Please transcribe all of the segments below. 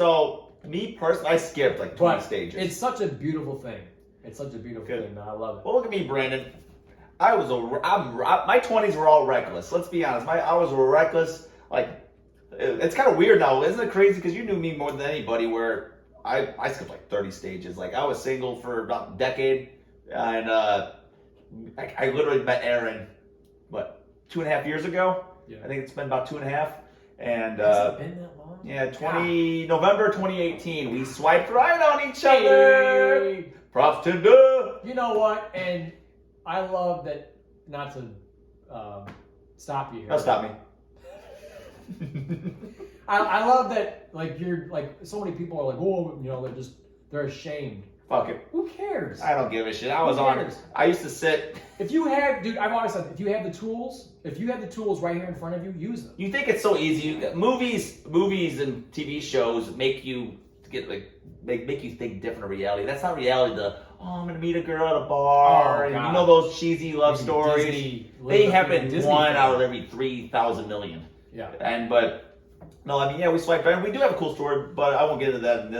So, me personally, I skipped like 20 stages. It's such a beautiful thing. It's such a beautiful thing, man. I love it. Well, look at me, Brandon. My 20s were all reckless. Let's be honest. I was reckless. Like, it's kind of weird now. Isn't it crazy? Because you knew me more than anybody where I skipped like 30 stages. Like, I was single for about a decade. And I literally met Aaron, 2.5 years ago? Yeah. I think it's been about 2.5. And has it been that long? Yeah, November 2018. We swiped right on each other. Hey. Props to Tinder. You know what? And I love that. Not to stop you here. Don't stop me. I love that. Like you're like so many people are like, oh, they're ashamed. Fuck it. Who cares? I don't give a shit. I used to sit. If you have, dude, I've always said, if you have the tools right here in front of you, use them. You think it's so easy? Movies and TV shows make you make you think different of reality. That's not reality. I'm gonna meet a girl at a bar, and you know those cheesy love stories. They happen one out of every 3,000 million. Yeah. We swiped right. And we do have a cool story, but I won't get into that in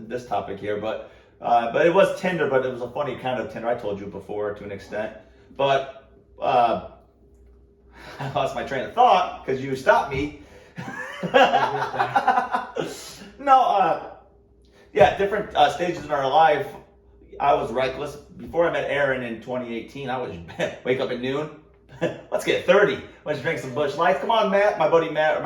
this topic here. But it was Tinder, but it was a funny kind of Tinder. I told you before to an extent, but I lost my train of thought because you stopped me. Different stages in our life. I was reckless. Before I met Aaron in 2018, I would wake up at noon. Let's get 30. Let's drink some Busch Lights. Come on, Matt, my buddy Matt.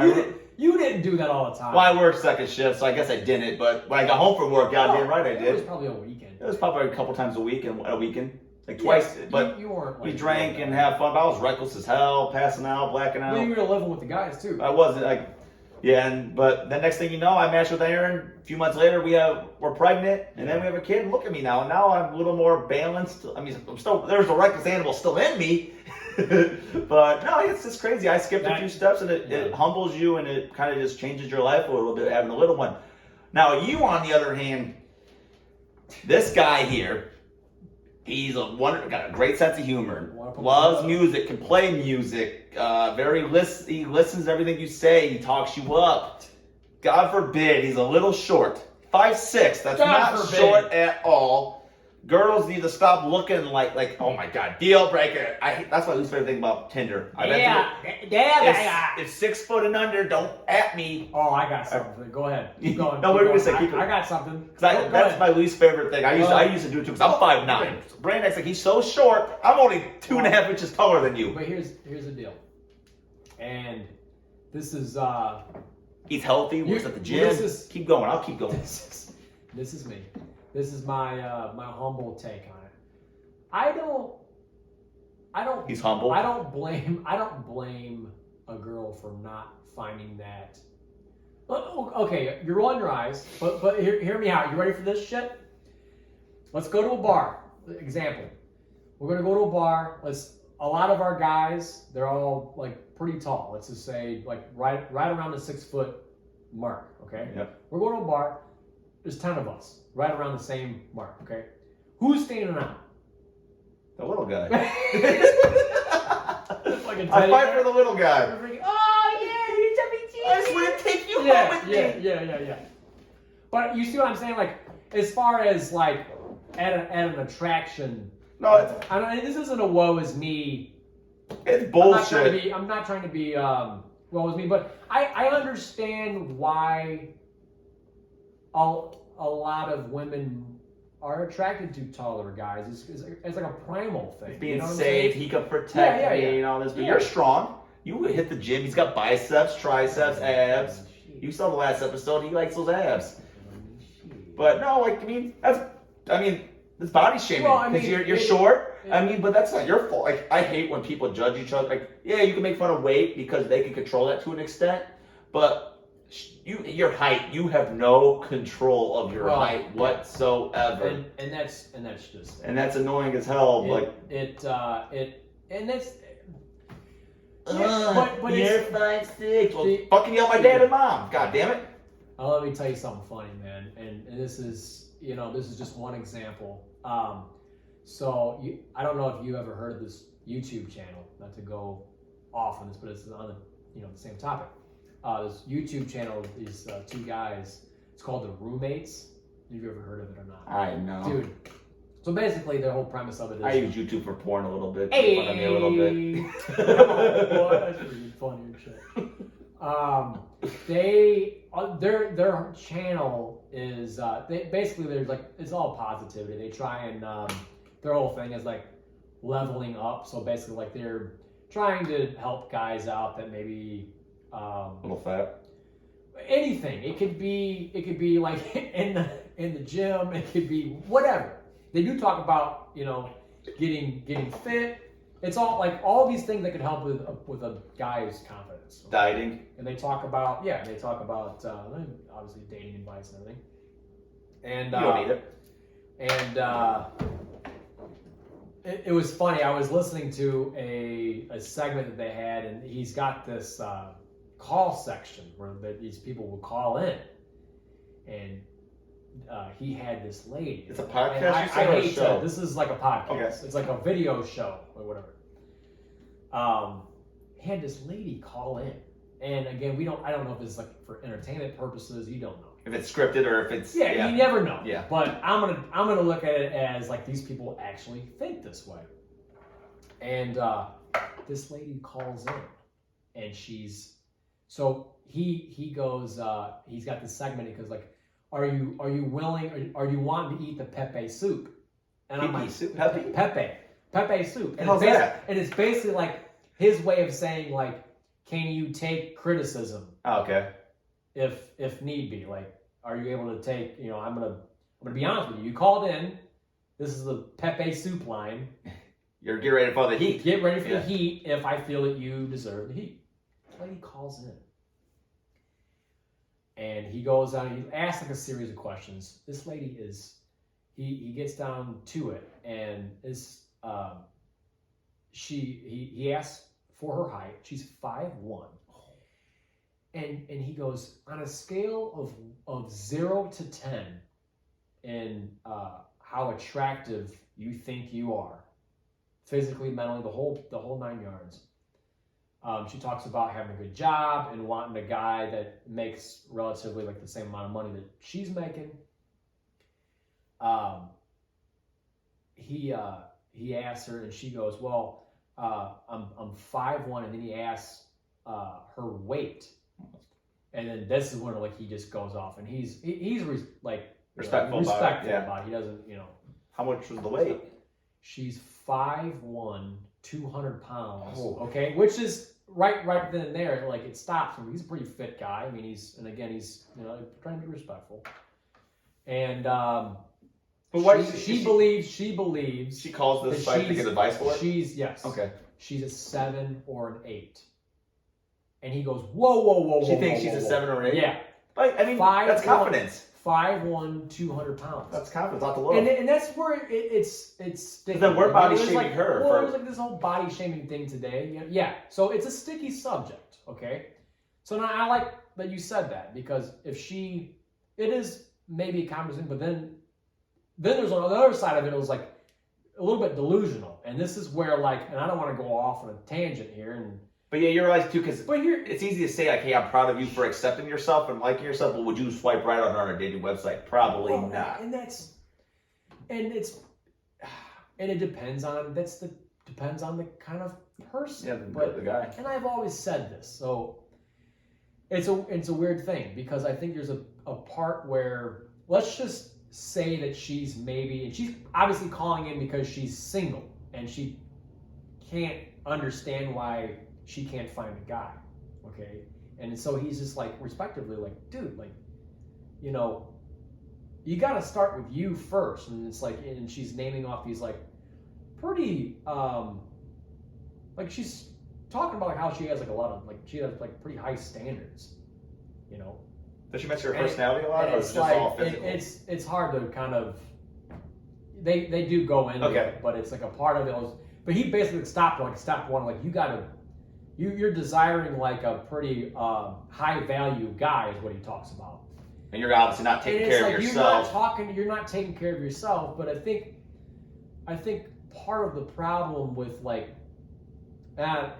You didn't do that all the time. Well, I worked second shift, so I guess I didn't. But when I got home from work, goddamn right I did. It was probably a weekend. It was probably a couple times a weekend, like twice. But you weren't. We drank and had fun. But I was reckless as hell, passing out, blacking out. Well, you were living with the guys too. I wasn't but the next thing you know, I matched with Aaron. A few months later, we're pregnant, and then we have a kid. And look at me now. Now I'm a little more balanced. I mean, there's a reckless animal still in me. But no, it's just crazy. I skipped a few steps, and it humbles you, and it kind of just changes your life a little bit having a little one. Now you, on the other hand, this guy here, he's got a great sense of humor, loves music, can play music, he listens to everything you say, he talks you up. God forbid, he's a little short. 5'6", that's not short at all. Girls need to stop looking like oh my god, deal breaker. That's my least favorite thing about Tinder. It's 6 foot and under, don't at me. Oh, I got something. Go ahead. Keep going. No, what were you gonna say? I got something. That's my least favorite thing. I used to do it too because I'm 5'9". Brandon's like, he's so short. I'm only 2.5 inches taller than you. But here's the deal. And this is he's healthy, works at the gym. Keep going, I'll keep going. This is me. This is my my humble take on it. I don't. He's humble. I don't blame a girl for not finding that. Okay, you're rolling your eyes, but hear me out. You ready for this shit? Let's go to a bar. Example. We're gonna go to a bar. A lot of our guys, they're all like pretty tall. Let's just say like right around the 6 foot mark. Okay. Yep. We're going to a bar. There's 10 of us, right around the same mark, okay? Who's standing out? The little guy. I fight for the little guy. Oh, yeah, you WT. I just want to take you home with me. Yeah. But you see what I'm saying? Like, as far as, like, at an attraction. No, this isn't a woe is me. It's bullshit. I'm not trying to be woe is me, but I understand why a lot of women are attracted to taller guys. It's like a primal thing. Being safe, he can protect me and all this. But you're strong. You hit the gym. He's got biceps, triceps, abs. You saw the last episode. He likes those abs. But no, it's body shaming because you're short. But that's not your fault. Like, I hate when people judge each other. Like, yeah, you can make fun of weight because they can control that to an extent, but your height, you have no control of your height whatsoever. And that's just. And that's annoying as hell. And that's. But you're 5'6". Well, fucking yell at my dad and mom. God damn it. Let me tell you something funny, man. And this is just one example. So I don't know if you ever heard of this YouTube channel. Not to go off on this, but it's on the same topic. This YouTube channel, these two guys. It's It's called The Roommates. Have you ever heard of it or not? I know. Dude. So basically, the whole premise of it is... I use YouTube for porn a little bit. Hey! Fun of me a little bit. Come on, boy. That's pretty funny and shit. Their channel is... there's like... It's all positivity. They try and... their whole thing is like leveling up. So basically, like they're trying to help guys out that maybe... a little fat. Anything. It could be like in the gym. It could be whatever. They do talk about, you know, getting fit. It's all like all these things that could help with a guy's confidence. Dieting. And they talk about obviously dating advice and everything. And You don't need it. And it was funny. I was listening to a segment that they had, and he's got this call section where these people will call in, and he had this lady. It's a podcast. And I you said, or a hate show? this is like a podcast. Okay. It's like a video show or whatever. He had this lady call in, and again, I don't know if it's like for entertainment purposes. You don't know if it's scripted or if it's you never know. Yeah. But I'm gonna look at it as like these people actually think this way. And this lady calls in, and so he goes. He's got this segment. He goes like, Are you willing? Are you wanting to eat the Pepe soup? And I'm like, soup? Pepe soup. And How's that? And it's basically like his way of saying like, can you take criticism? Oh, okay. If need be, like, are you able to take? You know, I'm gonna be honest with you. You called in. This is the Pepe soup line. You're getting ready for the heat. Get ready for the heat if I feel that you deserve the heat. The lady calls in. And he goes on, he asks like a series of questions. This lady he gets down to it, and he asks for her height. She's 5'1". And he goes, on a scale of 0 to 10 in how attractive you think you are, physically, mentally, the whole 9 yards. She talks about having a good job and wanting a guy that makes relatively like the same amount of money that she's making. He asks her, and she goes, "Well, I'm 5'1", and then he asks her weight, and then this is when like he just goes off, and he's respectful about it. He doesn't, you know. How much was the weight? She's 5'1", 200 pounds. Oh. Okay, which is right then and there. Like it stops him. He's a pretty fit guy. I mean, he's you know trying to be respectful. And but why she believes she calls this site to get advice for it. Yes. Okay. She's a 7 or an 8. And he goes, whoa. She thinks she's a 7 or an 8. Yeah. But I mean, that's confidence. 5'1", 200 pounds. That's confidence, not the low. And that's where it's sticky. Then we're body shaming like, her. Well, there's like this whole body shaming thing today. Yeah. So it's a sticky subject. Okay. So now I like that you said that, because it is maybe a conversation, but then there's on the other side of it. It was like a little bit delusional, and this is where like, and I don't want to go off on a tangent here. But yeah, you're right too, because But here, it's easy to say like, "Hey, I'm proud of you for accepting yourself and liking yourself." But would you swipe right on a dating website? Probably not. And it depends on the kind of person. Yeah, the guy. And I've always said this, so it's a weird thing, because I think there's a part where, let's just say that she's obviously calling in because she's single and she can't understand why she can't find a guy, okay? And so he's just like, respectively, like, dude, like, you know, you got to start with you first. And it's like, and she's naming off these like pretty, like she's talking about like how she has like a lot of, like she has like pretty high standards, you know? Does she mention her personality a lot, or is it just like, all physical? It's hard to kind of, they do go into it, but it's like a part of it was, but he basically stopped one, like, you're desiring like a pretty high value guy is what he talks about. And you're obviously not taking care of yourself. You're not taking care of yourself, but I think part of the problem with like,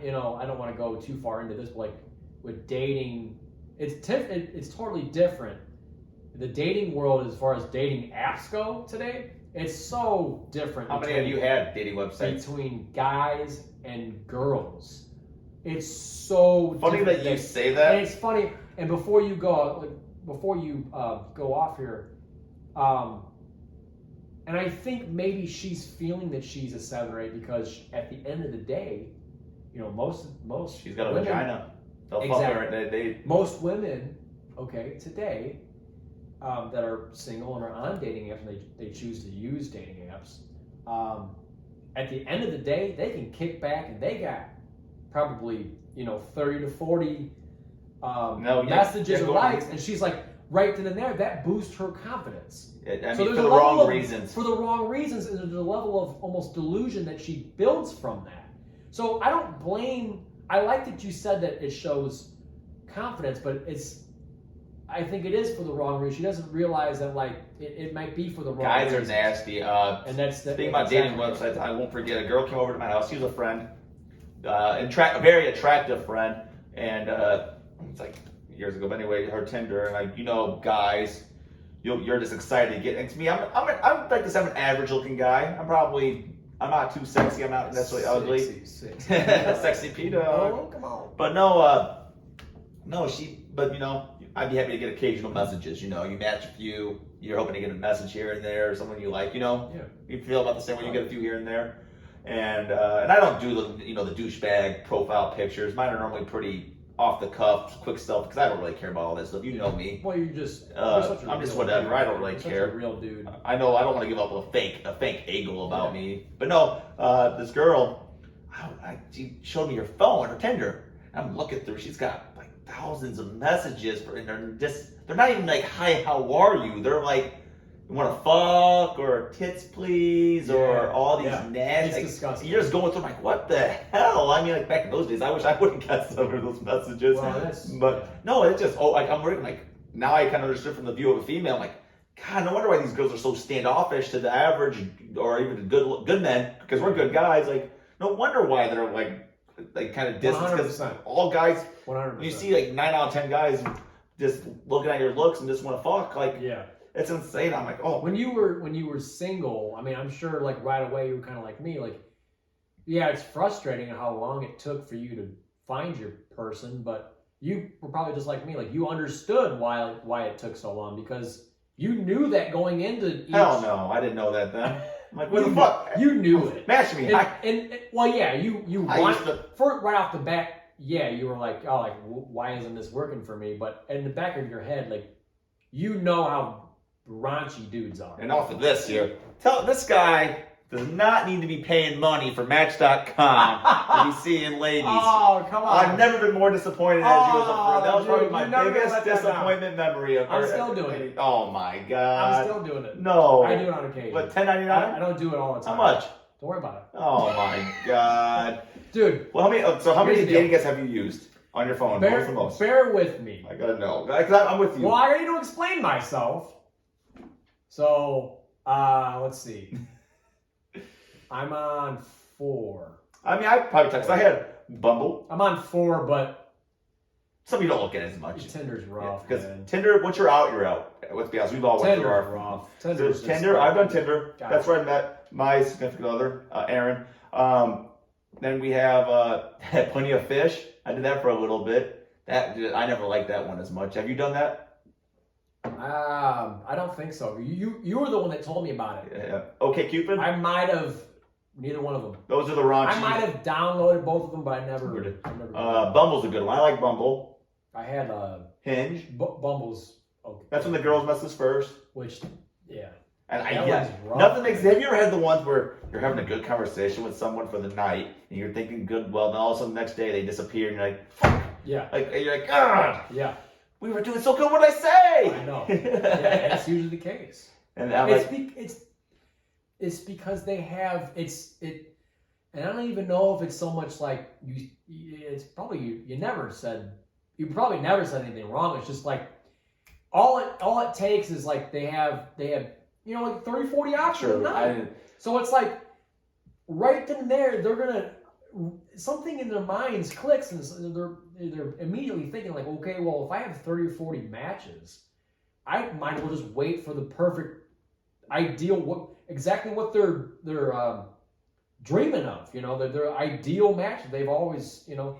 you know, I don't want to go too far into this, but like with dating, it's totally different the dating world, as far as dating apps go today, it's so different. How many have you had dating websites? Between guys and girls? It's so funny that you say that. And it's funny. And before you go, go off here, and I think maybe she's feeling that she's a 7 or 8 because at the end of the day, most she's got a women, vagina. They'll exactly. fuck her. Most women, today, that are single and are on dating apps and they choose to use dating apps, at the end of the day, they can kick back and they got probably 30 to 40 messages or likes, and she's like right then and there. That boosts her confidence. I mean, for the wrong reasons. For the wrong reasons, and there's a level of almost delusion that she builds from that. So I don't blame. I like that you said that it shows confidence, but I think it is for the wrong reason. She doesn't realize that it might be for the wrong Guys reasons. are nasty. And that's the thing about dating websites. I won't forget. A girl came over to my house. She was a friend, a very attractive friend, and it's like years ago. But anyway, her Tinder and guys, you're just excited to get into me. I'm like this. I'm an average looking guy. I'm not too sexy. I'm not necessarily ugly. Sexy Pdawg. Oh, come on. But I'd be happy to get occasional messages. You match a few. You're hoping to get a message here and there, someone you like. Yeah. You feel about the same way. You get a few here and there, and I don't do the douchebag profile pictures. Mine are normally pretty off the cuff, quick stuff because I don't really care about all this stuff. You know me. Well, you're just. I'm just whatever. Dude. I don't really care. Such a real dude. I know. I don't want to give up a fake angle about me. But no, this girl, she showed me her phone, her Tinder. I'm looking through. She's got thousands of messages, and they're not even like, "Hi, how are you?" They're like, "You want to fuck?" or "Tits, please," or all these nasty. It's disgusting. You're just going through like, what the hell? I mean, back in those days, I wish I would have got some of those messages. Well, no, it's just I'm working now. I kind of understood from the view of a female. I'm like, God, no wonder why these girls are so standoffish to the average or even the good men, because we're good guys. No wonder why they're kind of distant, because all guys, 100%. you see 9 out of 10 guys just looking at your looks and just want to fuck. It's insane. I'm like, oh. When you were single, I mean, I'm sure right away you were kind of like me. Yeah, it's frustrating how long it took for you to find your person, but you were probably just like me. You understood why it took so long because you knew that going into each... Hell no, I didn't know that then. I'm like, what the fuck? You knew it. Match me. You right off the bat, you were like, oh, why isn't this working for me? But in the back of your head, you know how raunchy dudes are. And off of this here, this guy does not need to be paying money for Match.com to be seeing ladies. Oh, come on. I've never been more disappointed as you as a friend. That was probably my never biggest disappointment memory of her. I'm still doing it. Oh my God. I'm still doing it. No. I do it on occasion. But $10.99? I don't do it all the time. How much? Don't worry about it. Oh my God. Dude. Well, how many dating apps have you used on your phone? Bear with me. I gotta know. I'm with you. Well, I need to explain myself. So, let's see. I'm on 4. I mean, I probably text. I had Bumble. I'm on 4, but some of you don't look at it as much. Tinder's rough. Because Tinder, once you're out, you're out. Let's be honest, we've all went through our rough. Tinder. I've done Tinder. That's where I met my significant other, Aaron. Then we have had Plenty of Fish. I did that for a little bit. I never liked that one as much. Have you done that? I don't think so. You were the one that told me about it. Yeah. Okay, Cupid. I might have. Neither one of them. Those are the raunchy. I might have downloaded both of them, but I never did. Bumble's a good one. I like Bumble. I had Hinge. Bumble's. Okay. That's when the girls message first. Which, yeah. And nothing makes. Have you ever had the ones where you're having a good conversation with someone for the night and you're thinking good, well, and all of a sudden the next day they disappear and you're like, fuck. Yeah. You're like, God. Yeah. We were doing so good. What did I say? I know. Yeah, that's usually the case. And it's because they have and I don't even know if it's so much you. It's probably you never said. You probably never said anything wrong. It's just all it takes is they have 30, 40 options a night. So it's right then and there they're gonna something in their minds clicks and they're immediately thinking okay, well, if I have 30 or 40 matches, I might as well just wait for the perfect, ideal, exactly what they're dreaming of. You know, their ideal match. They've always, you know.